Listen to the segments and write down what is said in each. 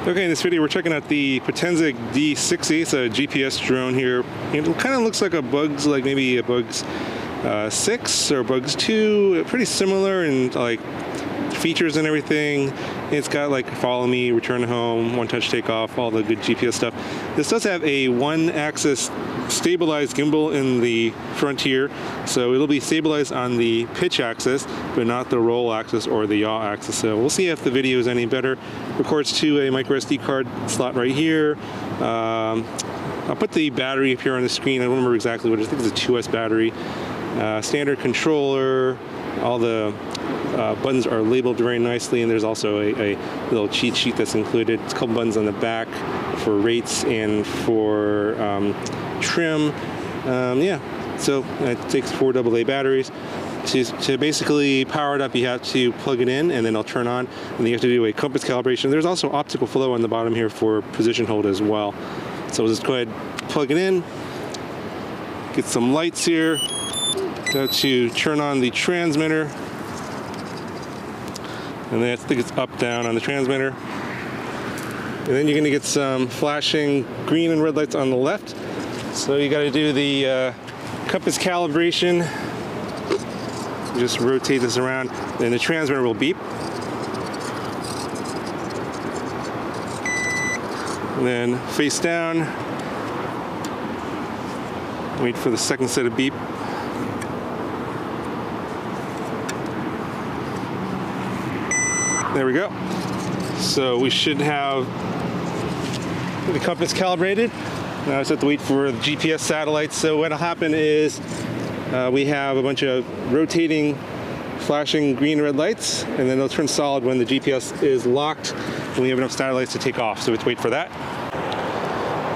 Okay, in this video we're checking out the Potensic D60. It's a GPS drone here. It kind of looks like a Bugs, like maybe a Bugs 6 or Bugs 2. Pretty similar in like features and everything. It's got like follow me, return home, one touch takeoff, all the good GPS stuff. This does have a one-axis stabilized gimbal in the front here, so it'll be stabilized on the pitch axis, but not the roll axis or the yaw axis. So we'll see if the video is any better. Records to a micro SD card slot right here. I'll put the battery up here on the screen. I don't remember exactly what it is. I think it's a 2S battery. Standard controller. All the buttons are labeled very nicely, and there's also a little cheat sheet that's included. It's a couple buttons on the back for rates and for trim. Yeah, so it takes 4 AA batteries. To basically power it up, you have to plug it in, and then it'll turn on, and then you have to do a compass calibration. There's also optical flow on the bottom here for position hold as well. So we'll just go ahead and plug it in, get some lights here. Go to turn on the transmitter, and then I think it's up down on the transmitter, and then you're going to get some flashing green and red lights on the left. So you got to do the compass calibration. Just rotate this around, and the transmitter will beep, and then face down, wait for the second set of beep. There we go. So we should have the compass calibrated. Now I just have to wait for the GPS satellites. So what'll happen is we have a bunch of rotating, flashing green and red lights, and then they'll turn solid when the GPS is locked and we have enough satellites to take off. So we have to wait for that.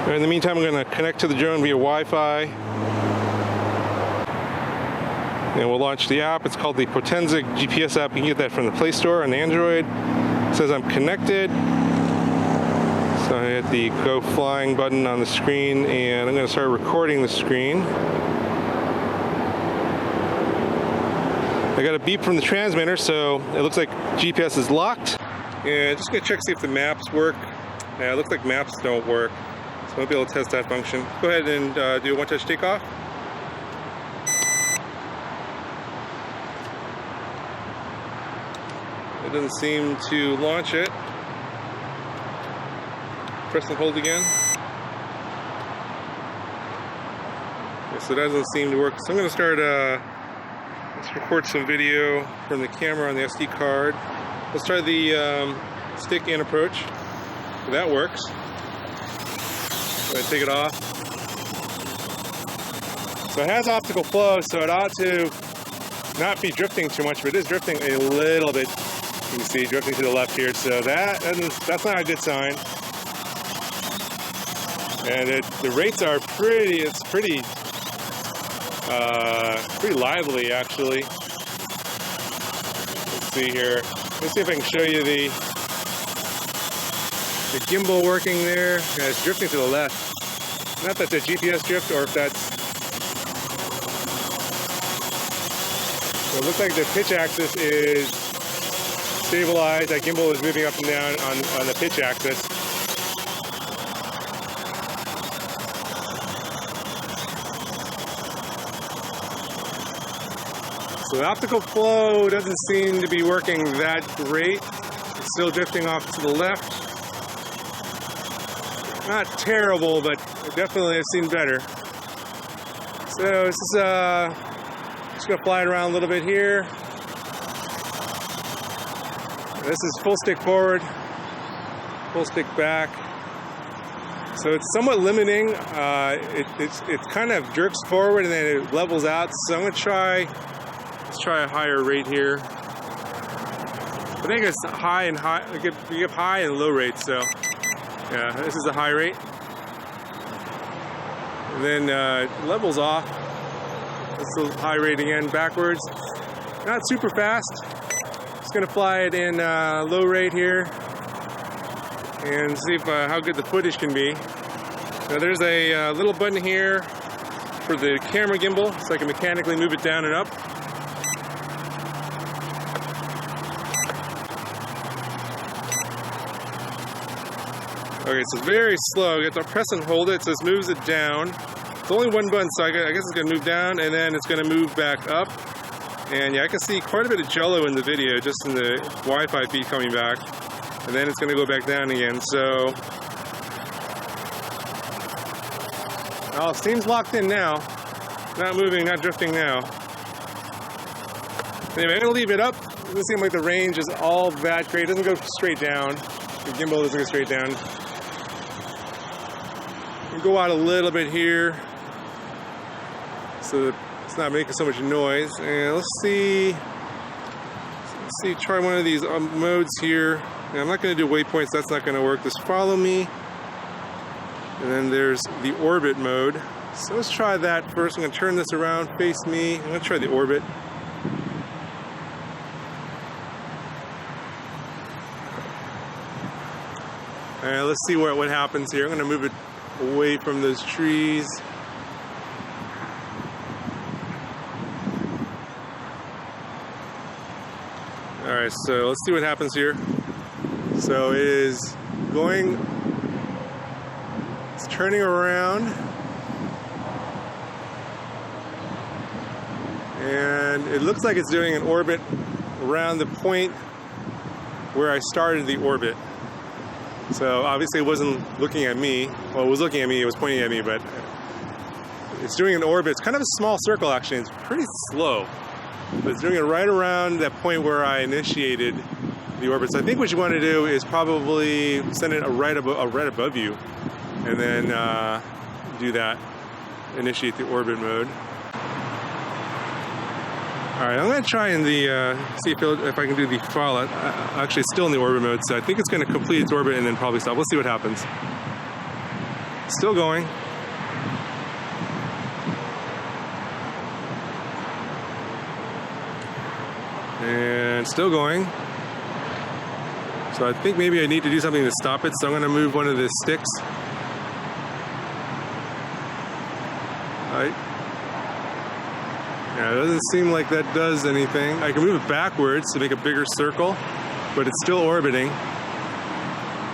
In the meantime, I'm going to connect to the drone via Wi-Fi. And we'll launch the app. It's called the Potensic GPS app. You can get that from the Play Store on Android. It says I'm connected. So I hit the Go Flying button on the screen, and I'm going to start recording the screen. I got a beep from the transmitter, so it looks like GPS is locked. And just going to check to see if the maps work. Yeah, it looks like maps don't work. So I won't be able to test that function. Go ahead and do a one-touch takeoff. It doesn't seem to launch it. Press and hold again. Okay, so that doesn't seem to work. So I'm going to start, let's record some video from the camera on the SD card. Let's try the stick and approach. So that works. Go ahead and take it off. So it has optical flow, so it ought to not be drifting too much, but it is drifting a little bit. You can see drifting to the left here, so that's not a good sign. And the rates are pretty lively actually. Let's see here. Let's see if I can show you the gimbal working there. Yeah, it's drifting to the left. Not that the GPS drift, or if that's. So it looks like the pitch axis is stabilized. That gimbal is moving up and down on the pitch axis. So the optical flow doesn't seem to be working that great. It's still drifting off to the left. Not terrible, but definitely I've seen better. So this is just gonna fly it around a little bit here. This is full stick forward, full stick back. So it's somewhat limiting. It kind of jerks forward and then it levels out. So I'm gonna let's try a higher rate here. I think it's high and high. You get high and low rates. So yeah, this is a high rate. And then it levels off. This is a high rate again, backwards. Not super fast. Just gonna fly it in low rate here and see if, how good the footage can be. Now there's a little button here for the camera gimbal, so I can mechanically move it down and up. Okay, so very slow. You have to press and hold it. It says moves it down. It's only one button, so I guess it's going to move down, and then it's going to move back up. And yeah, I can see quite a bit of jello in the video, just in the Wi-Fi feed coming back. And then it's going to go back down again. So, oh, it seems locked in now. Not moving, not drifting now. Anyway, I'm going to leave it up. It doesn't seem like the range is all that great. It doesn't go straight down. The gimbal doesn't go straight down. We'll go out a little bit here so that it's not making so much noise. And let's see, try one of these modes here. And I'm not going to do waypoints, that's not going to work. Just follow me. And then there's the orbit mode. So let's try that first. I'm going to turn this around, face me. I'm going to try the orbit. Alright, let's see what happens here. I'm going to move it away from those trees. Alright, so let's see what happens here. So it is going, it's turning around, and it looks like it's doing an orbit around the point where I started the orbit. So obviously it wasn't looking at me. Well, it was looking at me, it was pointing at me, but it's doing an orbit. It's kind of a small circle actually, it's pretty slow. But it's doing it right around that point where I initiated the orbit. So I think what you want to do is probably send it right above you, and then do that, initiate the orbit mode. Alright, I'm going to try and see if I can do the follow. Actually, it's still in the orbit mode, so I think it's going to complete its orbit and then probably stop. Let's see what happens. Still going. And still going. So I think maybe I need to do something to stop it, so I'm going to move one of the sticks. Alright. Yeah, it doesn't seem like that does anything. I can move it backwards to make a bigger circle, but it's still orbiting.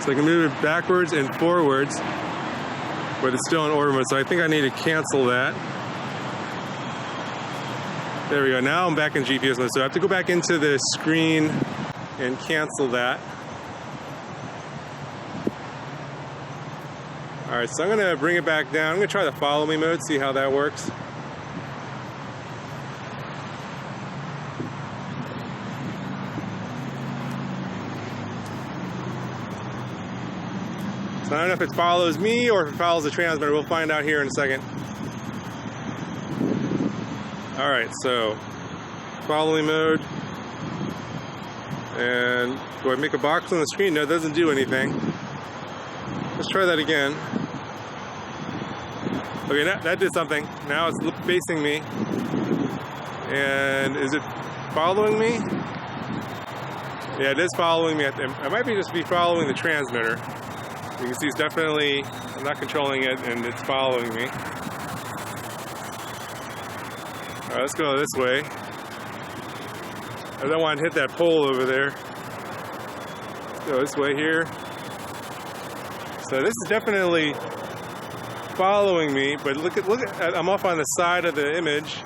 So I can move it backwards and forwards, but it's still in orbit mode, so I think I need to cancel that. There we go, now I'm back in GPS mode, so I have to go back into the screen and cancel that. Alright, so I'm going to bring it back down. I'm going to try the follow me mode, see how that works. So I don't know if it follows me or if it follows the transmitter. We'll find out here in a second. Alright, so following mode. And do I make a box on the screen? No, it doesn't do anything. Let's try that again. Okay, that did something. Now it's facing me. And is it following me? Yeah, it is following me. I might just be following the transmitter. You can see it's definitely, I'm not controlling it, and it's following me. Alright, let's go this way. I don't want to hit that pole over there. Let's go this way here. So this is definitely following me, but look at I'm off on the side of the image.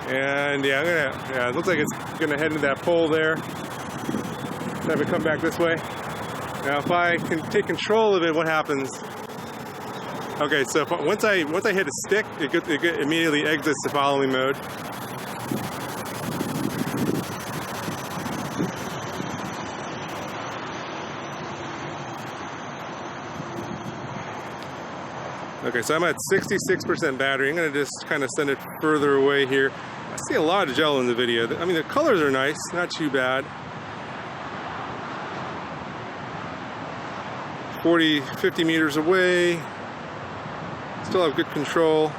And yeah, it looks like it's gonna head into that pole there. Have it come back this way. Now if I can take control of it, what happens? Okay, so once I hit a stick, it immediately exits the following mode. Okay, so I'm at 66% battery. I'm going to just kind of send it further away here. I see a lot of gel in the video. I mean, the colors are nice, not too bad. 40, 50 meters away. Still have good control.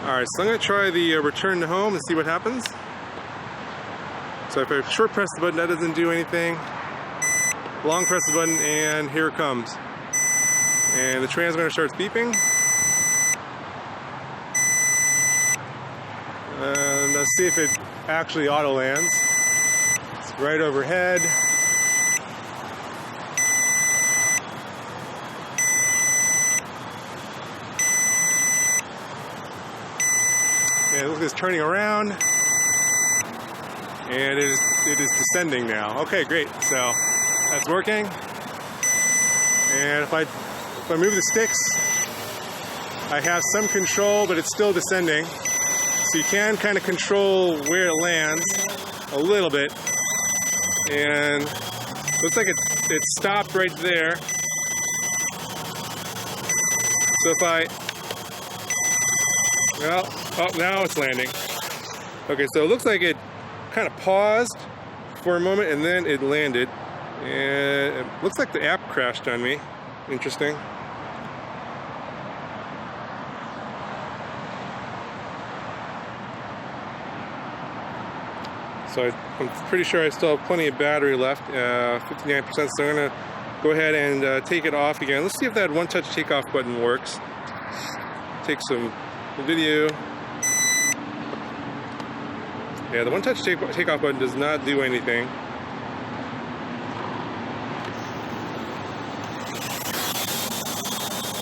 Alright, so I'm going to try the return to home and see what happens. So if I short press the button, that doesn't do anything. Long press the button, and here it comes. And the transmitter starts beeping. And let's see if it actually auto lands. It's right overhead. and look, it's turning around, and it is descending now. Okay, great. So that's working. And if I move the sticks, I have some control, but it's still descending. So you can kind of control where it lands a little bit. And looks like it stopped right there. So if oh, now it's landing. Okay, so it looks like it kind of paused for a moment and then it landed. And it looks like the app crashed on me. Interesting. So I'm pretty sure I still have plenty of battery left, 59%, so I'm going to go ahead and take it off again. Let's see if that one-touch takeoff button works. Take some video. Yeah, the one-touch takeoff button does not do anything.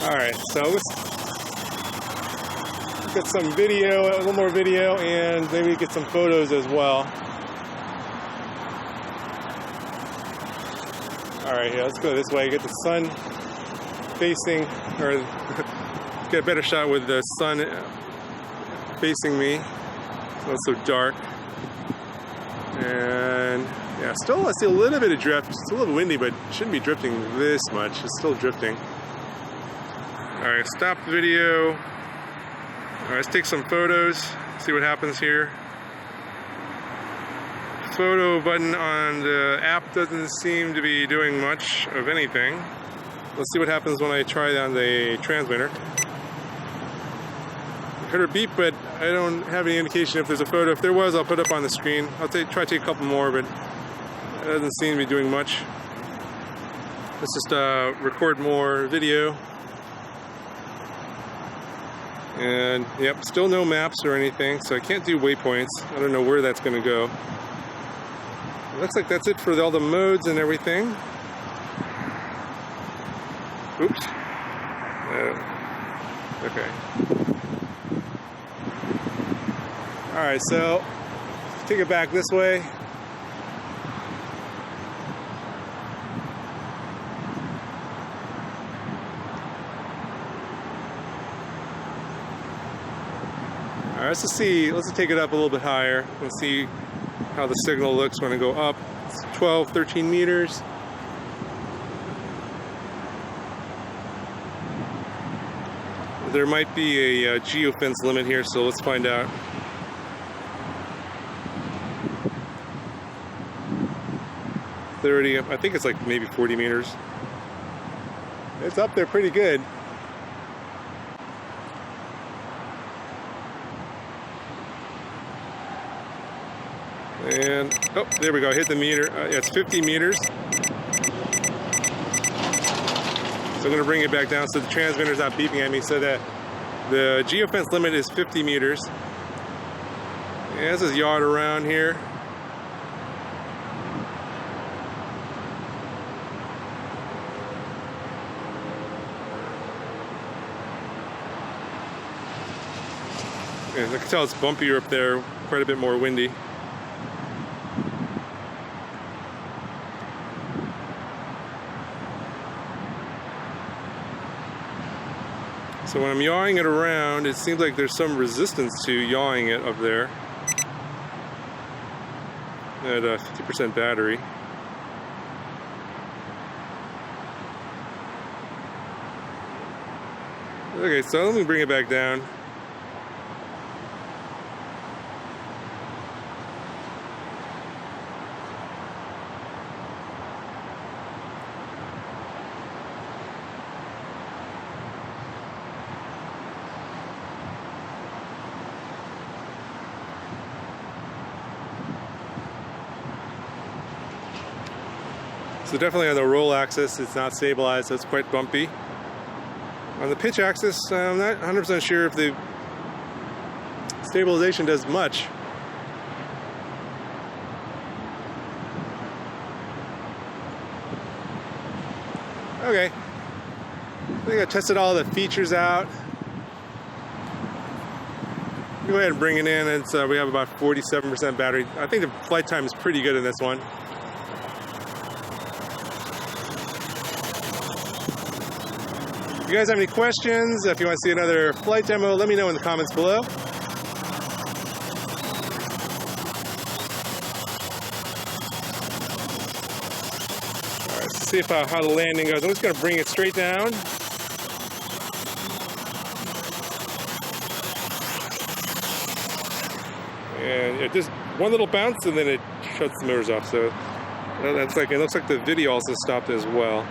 Alright, so let's get some video, a little more video, and maybe get some photos as well. Alright, yeah, let's go this way, get the sun facing, or get a better shot with the sun facing me. It's not so dark. And yeah, still I see a little bit of drift. It's a little windy, but it shouldn't be drifting this much. It's still drifting. Alright, stop the video. Alright, let's take some photos, see what happens here. Photo button on the app doesn't seem to be doing much of anything. Let's see what happens when I try it on the transmitter. I heard a beep, but I don't have any indication if there's a photo. If there was, I'll put it up on the screen. I'll try to take a couple more, but it doesn't seem to be doing much. Let's just record more video. And yep, still no maps or anything, so I can't do waypoints. I don't know where that's going to go. Looks like that's it for all the modes and everything. Oops. Okay. Alright, so take it back this way. Alright, let's just see, let's take it up a little bit higher and see how the signal looks when I go up. It's 12, 13 meters. There might be a geofence limit here, so let's find out. I think it's like maybe 40 meters. It's up there pretty good. And, oh, there we go, hit the meter. It's 50 meters. So I'm going to bring it back down so the transmitter's not beeping at me, so that the geofence limit is 50 meters. Yeah, this is yard around here. And I can tell it's bumpier up there, quite a bit more windy. So when I'm yawing it around, it seems like there's some resistance to yawing it up there. At 50% battery. Okay, so let me bring it back down. So definitely on the roll axis, it's not stabilized, so it's quite bumpy. On the pitch axis, I'm not 100% sure if the stabilization does much. Okay, I think I tested all the features out. go ahead and bring it in. It's, we have about 47% battery. I think the flight time is pretty good in this one. If you guys have any questions, if you want to see another flight demo, let me know in the comments below. Alright, let's see how the landing goes. I'm just going to bring it straight down. And just one little bounce and then it shuts the motors off. So that's like, it looks like the video also stopped as well.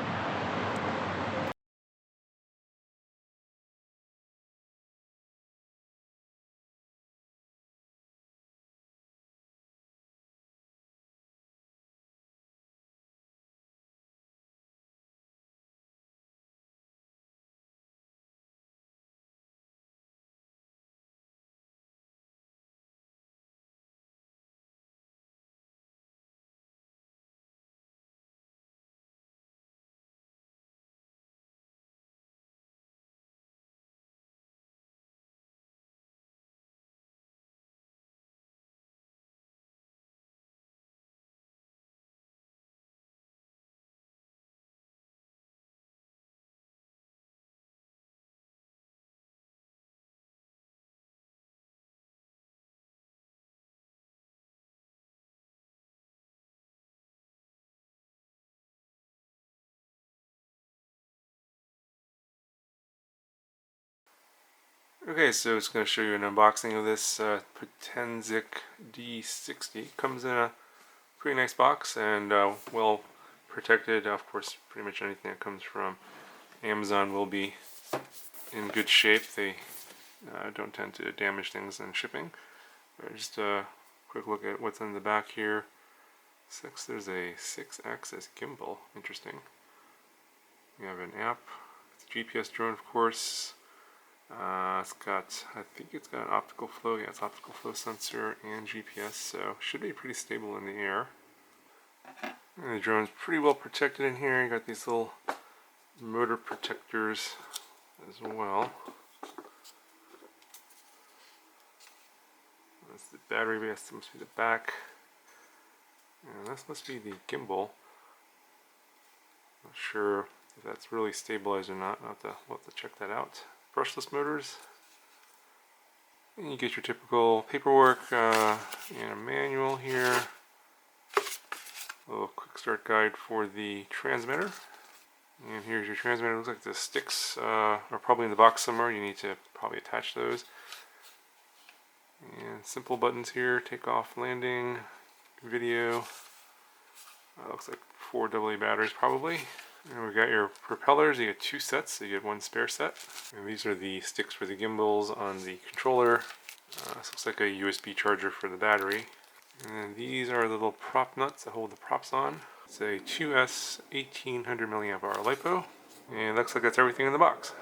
Okay, so it's going to show you an unboxing of this Potensic D60. Comes in a pretty nice box and well protected. Of course, pretty much anything that comes from Amazon will be in good shape. They don't tend to damage things in shipping. But just a quick look at what's in the back here. There's a 6-axis gimbal. Interesting. We have an app. It's a GPS drone, of course. It's got, I think it's got an optical flow, yeah, it's optical flow sensor and GPS, so should be pretty stable in the air. And the drone's pretty well protected in here. You got these little motor protectors as well. That's the battery base, this must be the back. And this must be the gimbal. Not sure if that's really stabilized or not. We'll have to check that out. Brushless motors, and you get your typical paperwork and a manual here, a little quick start guide for the transmitter, and here's your transmitter. It looks like the sticks are probably in the box somewhere. You need to probably attach those, and simple buttons here: takeoff, landing, video. Looks like 4 AA batteries probably. And we got your propellers. You get 2 sets, so you get 1 spare set. And these are the sticks for the gimbals on the controller. This looks like a USB charger for the battery. And then these are the little prop nuts that hold the props on. It's a 2S 1800 mAh LiPo. And it looks like that's everything in the box.